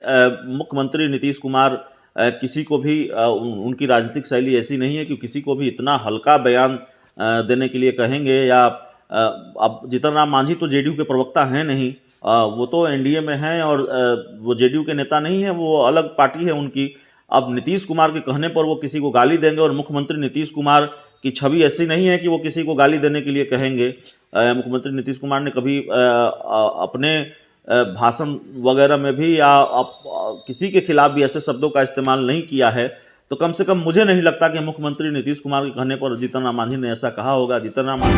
मुख्यमंत्री नीतीश कुमार किसी को भी उनकी राजनीतिक शैली ऐसी नहीं है कि किसी को भी इतना हल्का बयान देने के लिए कहेंगे। या अब जीतन राम मांझी तो जेडीयू के प्रवक्ता हैं नहीं, वो तो एनडीए में हैं और वो जेडीयू के नेता नहीं हैं, वो अलग पार्टी है उनकी। अब नीतीश कुमार के कहने पर वो किसी को गाली देंगे, और मुख्यमंत्री नीतीश कुमार की छवि ऐसी नहीं है कि वो किसी को गाली देने के लिए कहेंगे। मुख्यमंत्री नीतीश कुमार ने कभी अपने भाषण वगैरह में भी या किसी के खिलाफ भी ऐसे शब्दों का इस्तेमाल नहीं किया है। तो कम से कम मुझे नहीं लगता कि मुख्यमंत्री नीतीश कुमार के कहने पर जीतन राम मांझी ने ऐसा कहा होगा। जीतन राम मांझी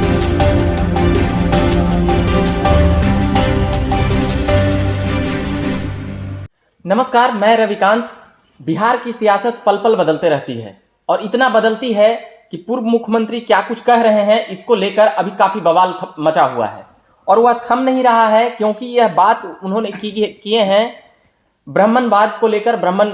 नमस्कार, मैं रविकांत। बिहार की सियासत पल पल बदलते रहती है और इतना बदलती है कि पूर्व मुख्यमंत्री क्या कुछ कह रहे हैं इसको लेकर अभी काफी बवाल मचा हुआ है और वह थम नहीं रहा है, क्योंकि यह बात उन्होंने किए हैं ब्राह्मणवाद को लेकर, ब्राह्मण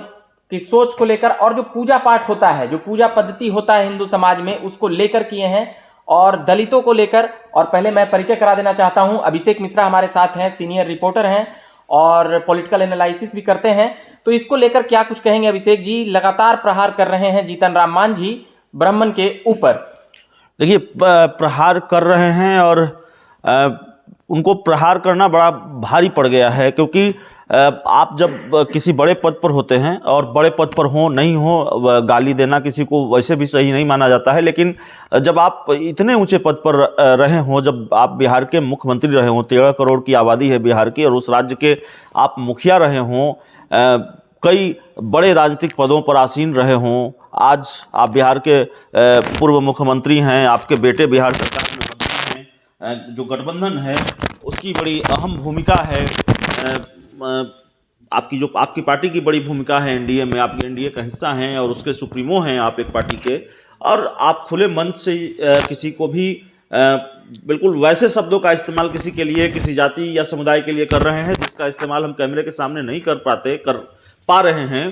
की सोच को लेकर, और जो पूजा पाठ होता है, जो पूजा पद्धति होता है हिंदू समाज में, उसको लेकर किए हैं, और दलितों को लेकर। और पहले मैं परिचय करा देना चाहता हूं, अभिषेक मिश्रा हमारे साथ हैं, सीनियर रिपोर्टर हैं और पॉलिटिकल एनालिसिस भी करते हैं। तो इसको लेकर क्या कुछ कहेंगे अभिषेक जी? लगातार प्रहार कर रहे हैं जीतन राम मांझी ब्राह्मण के ऊपर। देखिए, प्रहार कर रहे हैं और उनको प्रहार करना बड़ा भारी पड़ गया है, क्योंकि आप जब किसी बड़े पद पर होते हैं, और बड़े पद पर हो नहीं हो, गाली देना किसी को वैसे भी सही नहीं माना जाता है, लेकिन जब आप इतने ऊंचे पद पर रहे हों, जब आप बिहार के मुख्यमंत्री रहे हों, 13 करोड़ की आबादी है बिहार की, और उस राज्य के आप मुखिया रहे हों, कई बड़े राजनीतिक पदों पर आसीन रहे हों, आज आप बिहार के पूर्व मुख्यमंत्री हैं, आपके बेटे बिहार सरकार में मंत्री हैं, जो गठबंधन है उसकी बड़ी अहम भूमिका है, आपकी पार्टी की बड़ी भूमिका है एनडीए में, आप एनडीए का हिस्सा हैं और उसके सुप्रीमो हैं आप एक पार्टी के, और आप खुले मन से किसी को भी बिल्कुल वैसे शब्दों का इस्तेमाल किसी के लिए, किसी जाति या समुदाय के लिए कर रहे हैं जिसका इस्तेमाल हम कैमरे के सामने नहीं कर पा रहे हैं,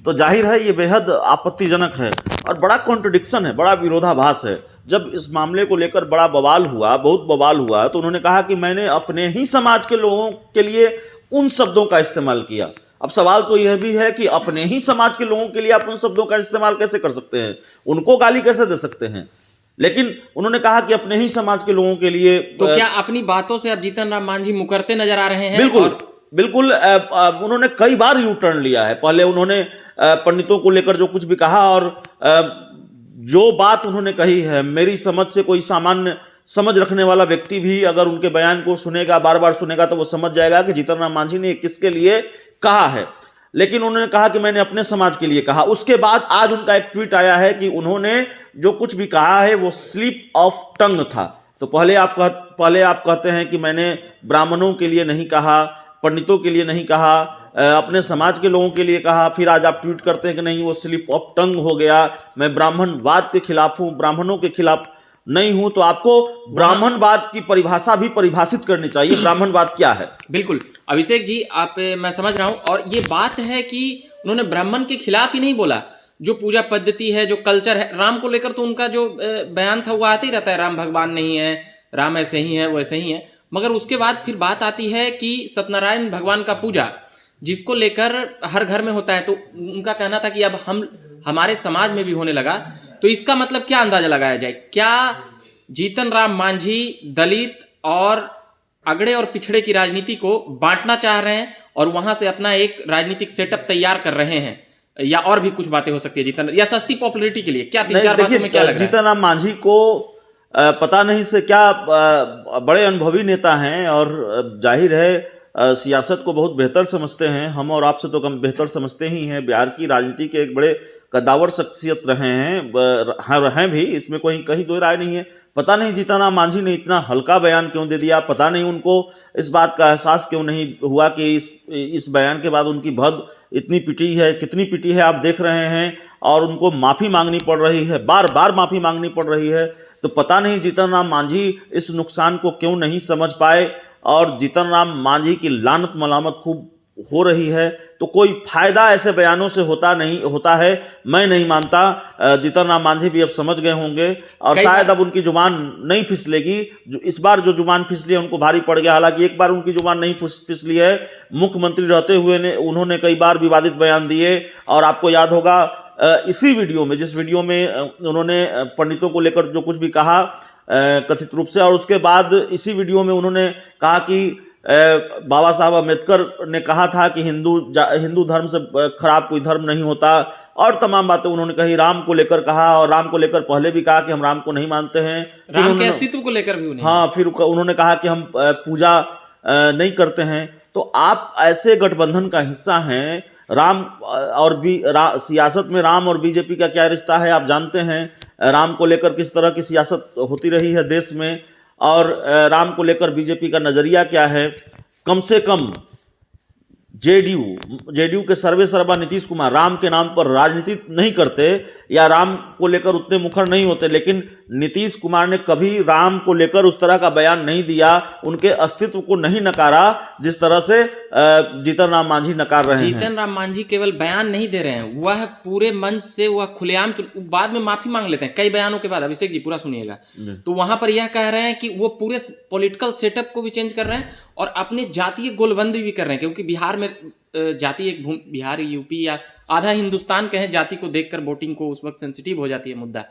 तो जाहिर है ये बेहद आपत्तिजनक है और बड़ा कॉन्ट्रडिक्शन है, बड़ा विरोधाभास है। जब इस मामले को लेकर बड़ा बवाल हुआ, बहुत बवाल हुआ, तो उन्होंने कहा कि मैंने अपने ही समाज के लोगों के लिए उन शब्दों का इस्तेमाल किया। अब सवाल तो यह भी है कि अपने ही समाज के लोगों के लिए आप उन शब्दों का इस्तेमाल कैसे कर सकते हैं, उनको गाली कैसे दे सकते हैं? लेकिन उन्होंने कहा कि अपने ही समाज के लोगों के लिए। तो क्या अपनी बातों से अब जीतन राम मांझी मुकरते नजर आ रहे हैं? बिल्कुल उन्होंने कई बार यू टर्न लिया है। पहले उन्होंने पंडितों को लेकर जो कुछ भी कहा, और जो बात उन्होंने कही है, मेरी समझ से कोई सामान्य समझ रखने वाला व्यक्ति भी अगर उनके बयान को सुनेगा, बार बार सुनेगा, तो वो समझ जाएगा कि जीतन राम मांझी ने किसके लिए कहा है। लेकिन उन्होंने कहा कि मैंने अपने समाज के लिए कहा। उसके बाद आज उनका एक ट्वीट आया है कि उन्होंने जो कुछ भी कहा है वो स्लिप ऑफ टंग था। तो पहले आप कहते हैं कि मैंने ब्राह्मणों के लिए नहीं कहा, पंडितों के लिए नहीं कहा, अपने समाज के लोगों के लिए कहा, फिर आज आप ट्वीट करते हैं कि नहीं वो स्लिप ऑफ टंग हो गया, मैं ब्राह्मणवाद के खिलाफ हूं, ब्राह्मणों के खिलाफ नहीं हूं। तो आपको ब्राह्मणवाद की परिभाषा भी परिभाषित करनी चाहिए, ब्राह्मणवाद क्या है। बिल्कुल अभिषेक जी, मैं समझ रहा हूं, और ये बात है कि उन्होंने ब्राह्मण के खिलाफ ही नहीं बोला, जो पूजा पद्धति है, जो कल्चर है, राम को लेकर तो उनका जो बयान था वो आते ही रहता है, राम भगवान नहीं है, राम ऐसे ही है, वैसे ही है। मगर उसके बाद फिर बात आती है कि सत्यनारायण भगवान का पूजा, जिसको लेकर हर घर में होता है, तो उनका कहना था कि अब हमारे समाज में भी होने लगा। तो इसका मतलब क्या अंदाजा लगाया जाए? क्या जीतन राम मांझी दलित और अगड़े और पिछड़े की राजनीति को बांटना चाह रहे हैं और वहां से अपना एक राजनीतिक सेटअप तैयार कर रहे हैं, या और भी कुछ बातें हो सकती है जीतन, या सस्ती पॉपुलैरिटी के लिए? क्या 3-4 बातों में क्या लग रहा है? जीतन राम मांझी को पता नहीं से क्या, बड़े अनुभवी नेता हैं और जाहिर है सियासत को बहुत बेहतर समझते हैं। हम और आपसे तो कम बेहतर समझते ही हैं। बिहार की राजनीति के एक बड़े कद्दावर शख्सियत रहे हैं भी, इसमें कहीं दो राय नहीं है। पता नहीं जीतन राम मांझी ने इतना हल्का बयान क्यों दे दिया, पता नहीं उनको इस बात का एहसास क्यों नहीं हुआ कि इस बयान के बाद उनकी भद इतनी पिटी है, कितनी पिटी है आप देख रहे हैं, और उनको माफ़ी मांगनी पड़ रही है, बार बार माफ़ी मांगनी पड़ रही है। तो पता नहीं जीतन राम मांझी इस नुकसान को क्यों नहीं समझ पाए, और जीतन राम मांझी की लानत मलामत खूब हो रही है, तो कोई फायदा ऐसे बयानों से होता है, मैं नहीं मानता। जीतन राम मांझी भी अब समझ गए होंगे और शायद अब उनकी जुबान नहीं फिसलेगी। जो इस बार जो जुबान फिसली है उनको भारी पड़ गया। हालांकि एक बार उनकी जुबान नहीं फिसली है, मुख्यमंत्री रहते हुए उन्होंने कई बार विवादित बयान दिए। और आपको याद होगा इसी वीडियो में, जिस वीडियो में उन्होंने पंडितों को लेकर जो कुछ भी कहा कथित रूप से, और उसके बाद इसी वीडियो में उन्होंने कहा कि बाबा साहब अम्बेडकर ने कहा था कि हिंदू धर्म से खराब कोई धर्म नहीं होता, और तमाम बातें उन्होंने कही। राम को लेकर कहा, और राम को लेकर पहले भी कहा कि हम राम को नहीं मानते हैं, राम के अस्तित्व को लेकर भी उन्हें, हाँ, फिर उन्होंने कहा कि हम पूजा नहीं करते हैं। तो आप ऐसे गठबंधन का हिस्सा हैं। सियासत में राम और बीजेपी का क्या रिश्ता है आप जानते हैं। राम को लेकर किस तरह की सियासत होती रही है देश में, और राम को लेकर बीजेपी का नजरिया क्या है। कम से कम जेडीयू के सर्वे सर्वा नीतीश कुमार राम के नाम पर राजनीति नहीं करते या राम को लेकर उतने मुखर नहीं होते, लेकिन नीतीश कुमार ने कभी राम को लेकर उस तरह का बयान नहीं दिया, उनके अस्तित्व को नहीं नकारा जिस तरह से जीतन राम मांझी नकार रहे हैं। जीतन राम मांझी केवल बयान नहीं दे रहे हैं, वह पूरे मंच से वह खुलेआम बाद में माफी मांग लेते हैं कई बयानों के बाद। अभिषेक जी पूरा सुनिएगा। तो वहां पर यह कह रहे हैं कि वो पूरे पॉलिटिकल सेटअप को भी चेंज कर रहे हैं और अपने जातीय गोलबंदी भी कर रहे हैं, क्योंकि बिहार में जाति एक बिहार यूपी या आधा हिंदुस्तान कहें जाति को देखकर वोटिंग को उस वक्त सेंसिटिव हो जाती है मुद्दा।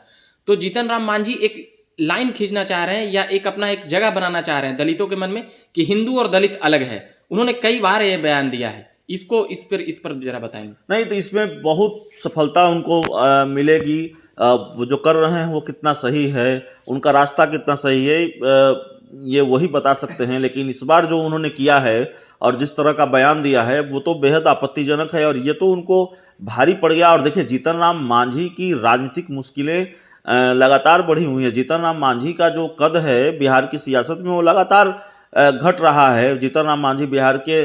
तो जीतन राम मांझी एक लाइन खींचना चाह रहे हैं या एक अपना एक जगह बनाना चाह रहे हैं दलितों के मन में कि हिंदू और दलित अलग है। उन्होंने कई बार ये बयान दिया है। इस पर जरा बताएंगे। नहीं, तो इसमें बहुत सफलता उनको मिलेगी। वो जो कर रहे हैं वो कितना सही है, उनका रास्ता कितना सही है, ये वही बता सकते हैं। लेकिन इस बार जो उन्होंने किया है और जिस तरह का बयान दिया है वो तो बेहद आपत्तिजनक है, और ये तो उनको भारी पड़ गया। और देखिए, जीतन राम मांझी की राजनीतिक मुश्किलें लगातार बढ़ी हुई है। जीतन राम मांझी का जो कद है बिहार की सियासत में वो लगातार घट रहा है। जीतन राम मांझी बिहार के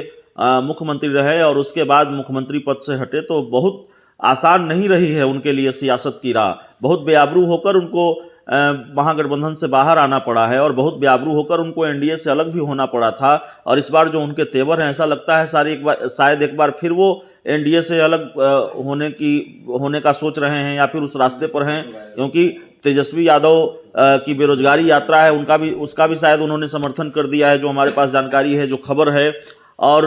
मुख्यमंत्री रहे और उसके बाद मुख्यमंत्री पद से हटे, तो बहुत आसान नहीं रही है उनके लिए सियासत की राह। बहुत बेआबरू होकर उनको महागठबंधन से बाहर आना पड़ा है, और बहुत बेआबरू होकर उनको एनडीए से अलग भी होना पड़ा था। और इस बार जो उनके तेवर हैं, ऐसा लगता है शायद एक बार फिर वो एनडीए से अलग होने का सोच रहे हैं या फिर उस रास्ते पर हैं, क्योंकि तेजस्वी यादव की बेरोजगारी यात्रा है, उसका भी शायद उन्होंने समर्थन कर दिया है, जो हमारे पास जानकारी है, जो खबर है। और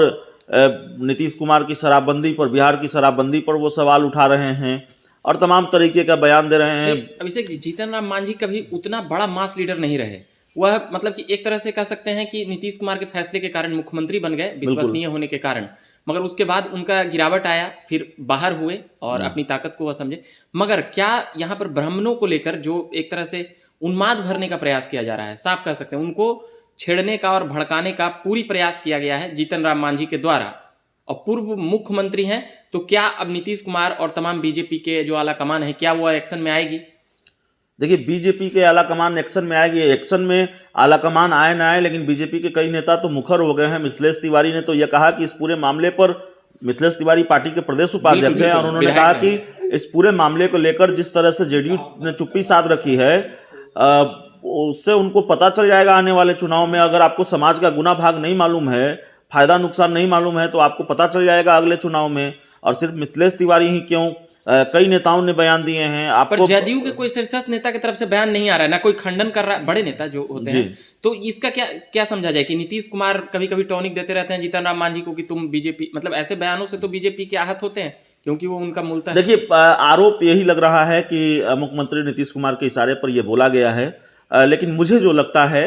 नीतीश कुमार की शराबबंदी पर, बिहार की शराबबंदी पर वो सवाल उठा रहे हैं और तमाम तरीके का बयान दे रहे हैं। अभिषेक जी, जीतन राम मांझी कभी उतना बड़ा मास लीडर नहीं रहे। वह मतलब कि एक तरह से कह सकते हैं कि नीतीश कुमार के फैसले के कारण मुख्यमंत्री बन गए, विश्वसनीय होने के कारण, मगर उसके बाद उनका गिरावट आया, फिर बाहर हुए और अपनी ताकत को वह समझे। मगर क्या यहाँ पर ब्राह्मणों को लेकर जो एक तरह से उन्माद भरने का प्रयास किया जा रहा है, साफ कह सकते हैं उनको छेड़ने का और भड़काने का पूरी प्रयास किया गया है जीतन राम मांझी के द्वारा, और पूर्व मुख्यमंत्री हैं, तो क्या अब नीतीश कुमार और तमाम बीजेपी के जो आला कमान है, क्या वो एक्शन में आएगी? देखिए, बीजेपी के आला कमान एक्शन में आएगी। एक्शन में आला कमान आए ना आए, लेकिन बीजेपी के कई नेता तो मुखर हो गए हैं। मिथिलेश तिवारी ने तो यह कहा कि इस पूरे मामले पर, मिथिलेश तिवारी पार्टी के प्रदेश उपाध्यक्ष हैं, और उन्होंने कहा कि इस पूरे मामले को लेकर जिस तरह से जेडीयू ने चुप्पी साध रखी है, उससे उनको पता चल जाएगा आने वाले चुनाव में। अगर आपको समाज का गुना भाग नहीं मालूम है, फायदा नुकसान नहीं मालूम है, तो आपको पता चल जाएगा अगले चुनाव में। और सिर्फ मिथिलेश तिवारी ही क्यों, कई नेताओं ने बयान दिए हैं। आपको जदयू के कोई शीर्षस्थ नेता की तरफ से बयान नहीं आ रहा है, ना कोई खंडन कर रहा है, बड़े नेता जो होते हैं। तो इसका क्या समझा जाए कि नीतीश कुमार कभी कभी टॉनिक देते रहते हैं जीतन राम मांझी को कि तुम बीजेपी, मतलब ऐसे बयानों से तो बीजेपी के आहत होते हैं, क्योंकि वो उनका मूलतः। देखिए, आरोप यही लग रहा है कि मुख्यमंत्री नीतीश कुमार के इशारे पर यह बोला गया है, लेकिन मुझे जो लगता है,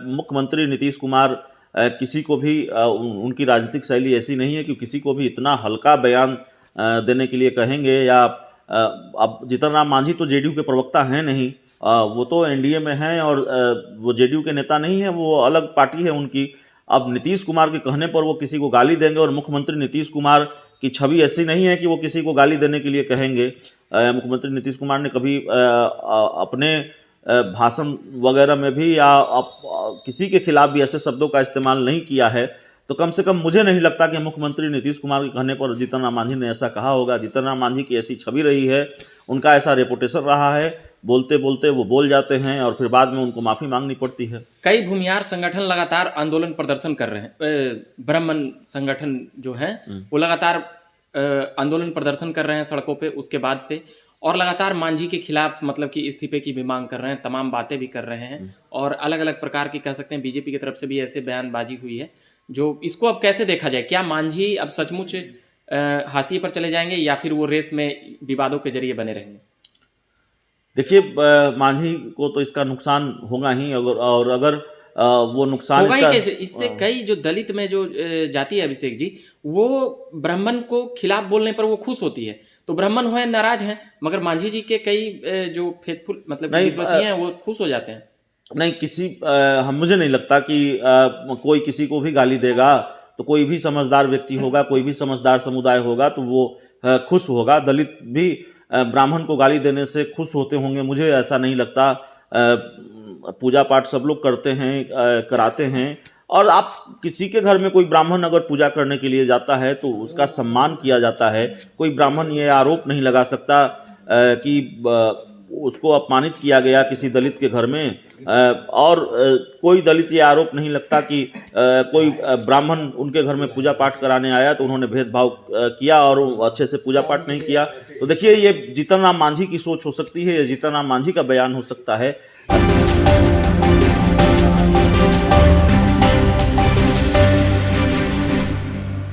मुख्यमंत्री नीतीश कुमार किसी को भी, उनकी राजनीतिक शैली ऐसी नहीं है कि किसी को भी इतना हल्का बयान देने के लिए कहेंगे। या अब जीतन राम मांझी तो जेडीयू के प्रवक्ता हैं नहीं, वो तो एनडीए में हैं, और वो जेडीयू के नेता नहीं है, वो अलग पार्टी है उनकी। अब नीतीश कुमार के कहने पर वो किसी को गाली देंगे, और मुख्यमंत्री नीतीश कुमार की छवि ऐसी नहीं है कि वो किसी को गाली देने के लिए कहेंगे। मुख्यमंत्री नीतीश कुमार ने कभी अपने भाषण वगैरह में भी या किसी के खिलाफ भी ऐसे शब्दों का इस्तेमाल नहीं किया है। तो कम से कम मुझे नहीं लगता कि मुख्यमंत्री नीतीश कुमार के कहने पर जीतन राम मांझी ने ऐसा कहा होगा। जीतन राम मांझी की ऐसी छवि रही है, उनका ऐसा रेपुटेशन रहा है, बोलते बोलते वो बोल जाते हैं और फिर बाद में उनको माफ़ी मांगनी पड़ती है। कई भूमिहार संगठन लगातार आंदोलन प्रदर्शन कर रहे हैं। ब्राह्मण संगठन जो है वो लगातार आंदोलन प्रदर्शन कर रहे हैं सड़कों पे उसके बाद से, और लगातार मांझी के खिलाफ मतलब कि इस्तीफे की भी मांग कर रहे हैं, तमाम बातें भी कर रहे हैं, और अलग अलग प्रकार की कह सकते हैं बीजेपी की तरफ से भी ऐसे बयानबाजी हुई है। जो इसको अब कैसे देखा जाए, क्या मांझी अब सचमुच हाशिए पर चले जाएंगे या फिर वो रेस में विवादों के जरिए बने रहेंगे? देखिए, मांझी को तो इसका नुकसान होगा ही, और अगर वो नुकसान होगा ही कैसे? इससे कई जो दलित में जो जाति है अभिषेक जी, वो ब्राह्मण को खिलाफ बोलने पर वो खुश होती है, तो ब्राह्मण हुए नाराज हैं, मगर मांझी जी के कई जो फेथफुल मतलब विश्वसनीय हैं वो खुश हो जाते हैं। नहीं, मुझे नहीं लगता कि कोई किसी को भी गाली देगा तो कोई भी समझदार व्यक्ति होगा, कोई भी समझदार समुदाय होगा तो वो खुश होगा। दलित भी ब्राह्मण को गाली देने से खुश होते होंगे, मुझे ऐसा नहीं लगता। पूजा पाठ सब लोग करते हैं, कराते हैं, और आप किसी के घर में कोई ब्राह्मण अगर पूजा करने के लिए जाता है तो उसका सम्मान किया जाता है। कोई ब्राह्मण ये आरोप नहीं लगा सकता कि उसको अपमानित किया गया किसी दलित के घर में, और कोई दलित ये आरोप नहीं लगता कि कोई ब्राह्मण उनके घर में पूजा पाठ कराने आया तो उन्होंने भेदभाव किया और अच्छे से पूजा पाठ नहीं किया। तो देखिए, ये जीतन राम मांझी की सोच हो सकती है, ये जीतन राम मांझी का बयान हो सकता है।